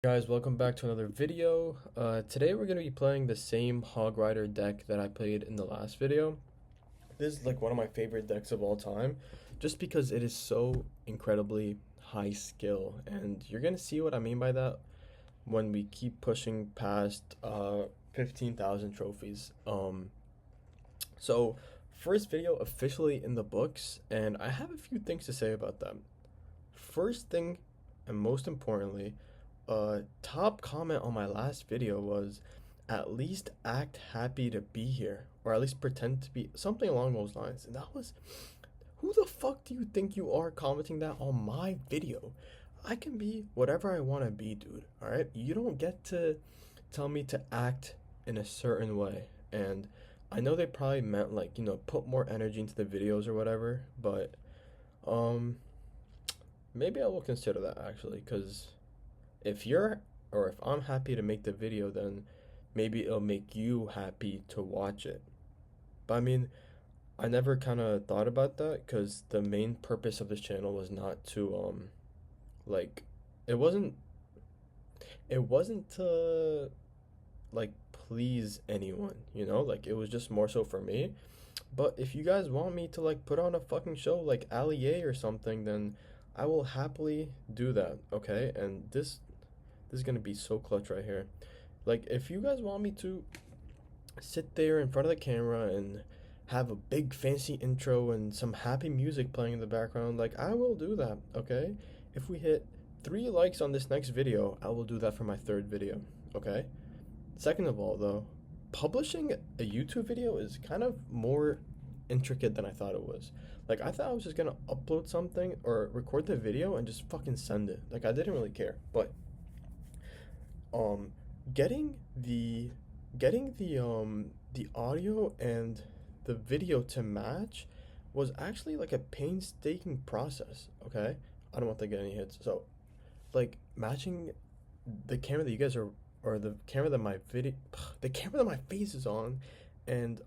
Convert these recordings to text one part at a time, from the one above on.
Guys, welcome back to another video. Today we're going to be playing the same Hog Rider deck that I played in the last video. This is like one of my favorite decks of all time, just because it is so incredibly high skill, and you're going to see what I mean by that when we keep pushing past 15,000 trophies. So first video officially in the books, and I have a few things to say about them. First thing, and most importantly, top comment on my last video was at least act happy to be here, or at least pretend to be something along those lines. And that was, who the fuck do you think you are commenting that on my video? I can be whatever I want to be, dude. All right, you don't get to tell me to act in a certain way. And I know they probably meant like, put more energy into the videos or whatever, but um maybe I will consider that actually, because if you're or if I'm happy to make the video, then maybe it'll make you happy to watch it. But I mean, I never kind of thought about that because the main purpose of this channel was not to like it wasn't to like please anyone, like it was just more so for me. But if you guys want me to like put on a fucking show like Ali A or something, then I will happily do that, okay? And this is gonna be so clutch right here. Like, if you guys want me to sit there in front of the camera and have a big fancy intro and some happy music playing in the background, like, I will do that, okay? If we hit 3 likes on this next video, I will do that for my third video, okay? Second of all, though, publishing a YouTube video is kind of more intricate than I thought it was. Like, I thought I was just gonna upload something or record the video and just fucking send it. Like, I didn't really care. But um getting the audio and the video to match was actually like a painstaking process, okay? I don't want to get any hits. So like matching the camera that you guys are or the camera that my video the camera that my face is on, and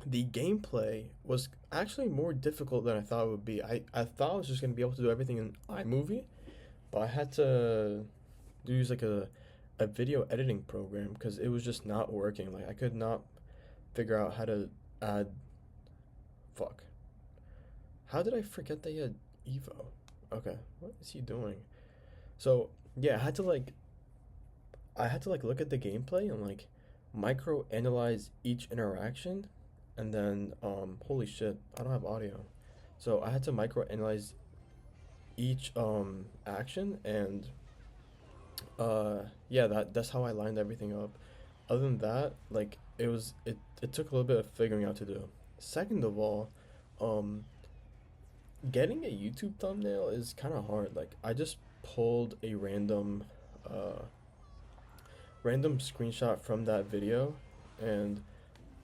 the gameplay was actually more difficult than I thought it would be. I thought I was just gonna be able to do everything in iMovie, but I had to use like a video editing program because it was just not working. Like I could not figure out how to add. Fuck. How did I forget that he had Evo? Okay, what is he doing? So yeah, I had to like look at the gameplay and like micro analyze each interaction, and then holy shit, I don't have audio. So I had to micro analyze each action, and yeah, that's how I lined everything up. Other than that, like it took a little bit of figuring out to do. Second of all, um getting a YouTube thumbnail is kind of hard. Like I just pulled a uh random screenshot from that video, and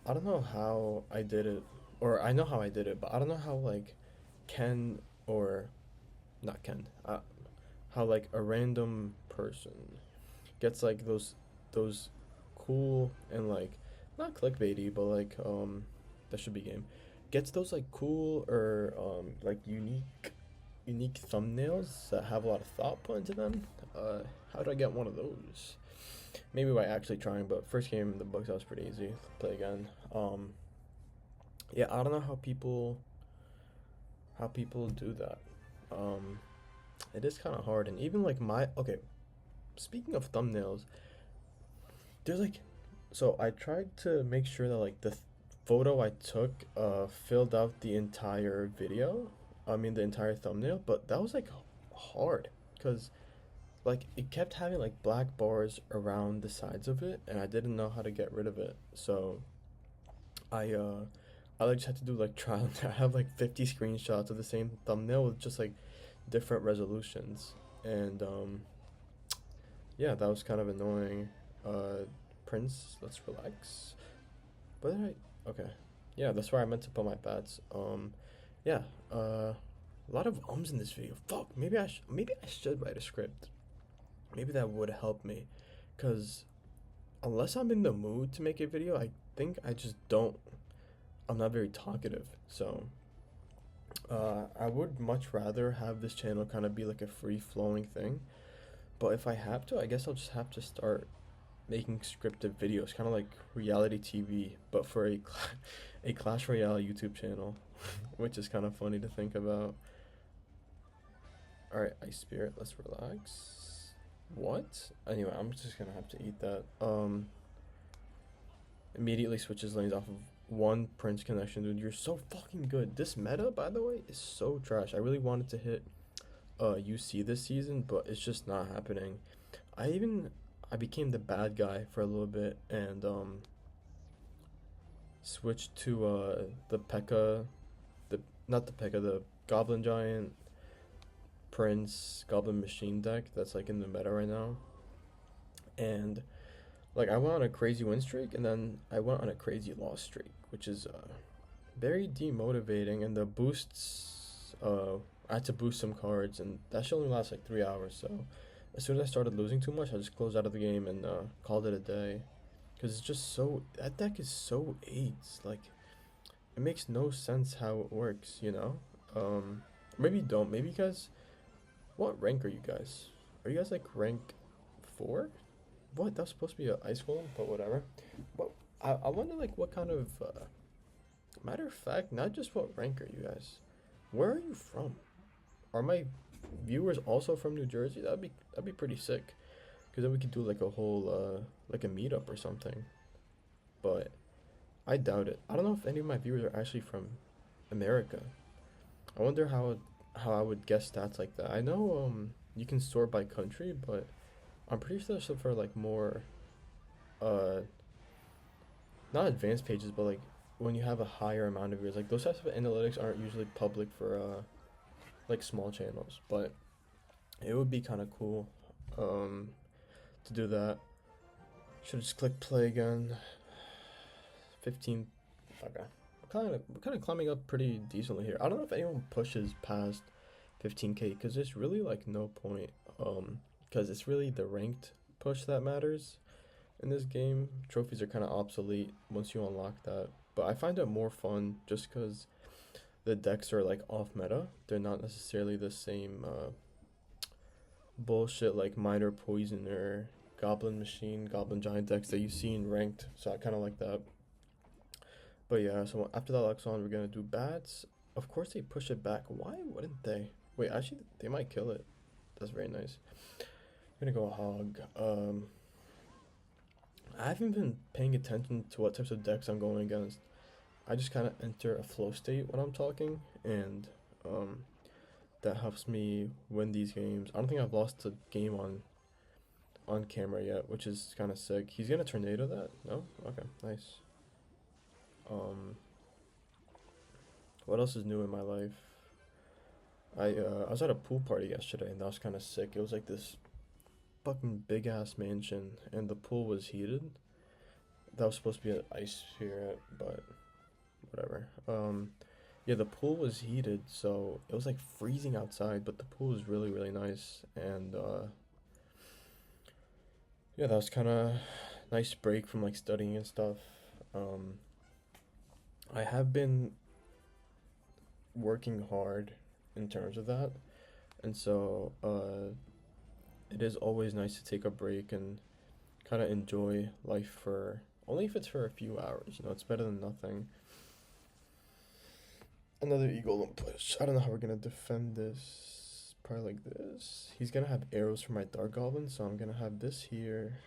I don't know how I did it, or I know how I did it, but I don't know how like Ken, or not Ken, how like a random person gets like those cool and like not clickbaity, but like that should be game, gets those like cool or like unique thumbnails that have a lot of thought put into them. How do I get one of those? Maybe by actually trying, but first game in the books that was pretty easy. Play again. Yeah, I don't know how people do that. Um, it is kind of hard, and even like my okay. Speaking of thumbnails, there's like, so I tried to make sure that like the photo I took filled out the entire video. I mean the entire thumbnail, but that was like hard because like it kept having like black bars around the sides of it, and I didn't know how to get rid of it. So I uh I like just had to do like trial. I have like 50 screenshots of the same thumbnail with just like different resolutions, and yeah, that was kind of annoying. Prince, let's relax. But okay, yeah, that's where I meant to put my bats. Yeah, a lot of ums in this video. Fuck, maybe I should write a script. Maybe that would help me, cause unless I'm in the mood to make a video, I think I just don't. I'm not very talkative, so I would much rather have this channel kind of be like a free flowing thing. But if I have to, I guess I'll just have to start making scripted videos, kind of like reality TV, but for a Clash Royale YouTube channel, which is kind of funny to think about. All right, Ice Spirit, let's relax. What? Anyway, I'm just gonna have to eat that. Immediately switches lanes off of one Prince connection, dude. You're so fucking good. This meta, by the way, is so trash. I really wanted to hit UC this season, but it's just not happening. I even I became the bad guy for a little bit and switched to the P.E.K.K.A, the not the P.E.K.K.A, the Goblin Giant Prince Goblin Machine deck that's like in the meta right now. And like I went on a crazy win streak and then I went on a crazy loss streak, which is very demotivating. And the boosts, I had to boost some cards, and that should only last like 3 hours. So as soon as I started losing too much, I just closed out of the game and called it a day. Cause it's just so that deck is so AIDS. Like it makes no sense how it works, you know. Maybe you don't. Maybe you guys. What rank are you guys? Are you guys like rank 4? What? That's supposed to be an ice golem, but whatever. But I wonder like what kind of matter of fact, not just what rank are you guys? Where are you from? Are my viewers also from New Jersey? That'd be pretty sick. Cause then we could do like a whole like a meetup or something. But I doubt it. I don't know if any of my viewers are actually from America. I wonder how I would guess stats like that. I know you can sort by country, but I'm pretty sure that's for like more uh not advanced pages, but like when you have a higher amount of viewers, like those types of analytics aren't usually public for like small channels, but it would be kind of cool to do that. Should just click play again. 15. Okay. We're kind of climbing up pretty decently here. I don't know if anyone pushes past 15k because there's really like no point. Because it's really the ranked push that matters in this game. Trophies are kind of obsolete once you unlock that. But I find it more fun just because the decks are like off meta. They're not necessarily the same bullshit like Miner Poisoner, Goblin Machine, Goblin Giant decks that you see in ranked. So I kind of like that. But yeah, so after that Luxon, we're gonna do bats. Of course they push it back. Why wouldn't they? Wait, actually they might kill it. That's very nice. I'm gonna go hog. I haven't been paying attention to what types of decks I'm going against. I just kind of enter a flow state when I'm talking, and that helps me win these games. I don't think I've lost a game on camera yet, which is kind of sick. He's gonna tornado that? No? Okay, nice. Um, what else is new in my life? I was at a pool party yesterday, and that was kind of sick. It was like this fucking big ass mansion, and the pool was heated. That was supposed to be an ice sphere, but whatever. Yeah, the pool was heated, so it was like freezing outside, but the pool was really, really nice, and yeah, that was kind of nice break from like studying and stuff. Um, I have been working hard in terms of that, and so it is always nice to take a break and kind of enjoy life for only if it's for a few hours. You know, it's better than nothing. Another eagle and push. I don't know how we're gonna defend this. Probably like this. He's gonna have arrows for my Dark Goblin, so I'm gonna have this here.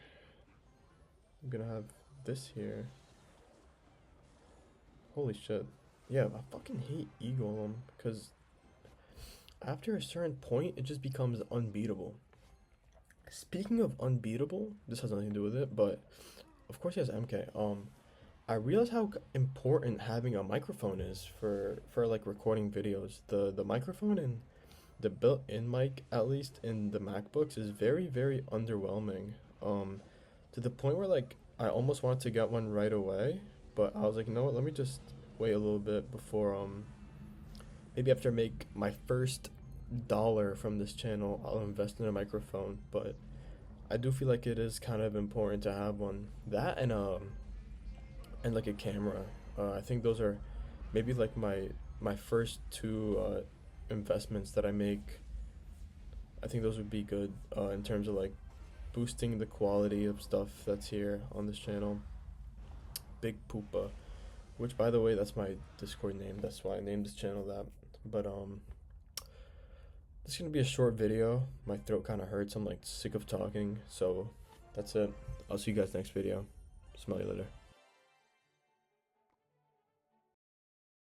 I'm gonna have this here. Holy shit. Yeah, I fucking hate eagle because after a certain point, it just becomes unbeatable. Speaking of unbeatable, this has nothing to do with it, but of course he has MK. I realize how important having a microphone is for like recording videos. The microphone and the built-in mic, at least in the MacBooks, is very, very underwhelming. To the point where like I almost wanted to get one right away, but I was like, you know what? Let me just wait a little bit before maybe after I make my first dollar from this channel, I'll invest in a microphone. But I do feel like it is kind of important to have one. That and like a camera. I think those are maybe like my first two investments that I make I think those would be good in terms of like boosting the quality of stuff that's here on this channel. Big Poopa, which by the way, that's my Discord name. That's why I named this channel that. But this is gonna be a short video. My throat kind of hurts. I'm like sick of talking. So that's it. I'll see you guys next video. Smell you later.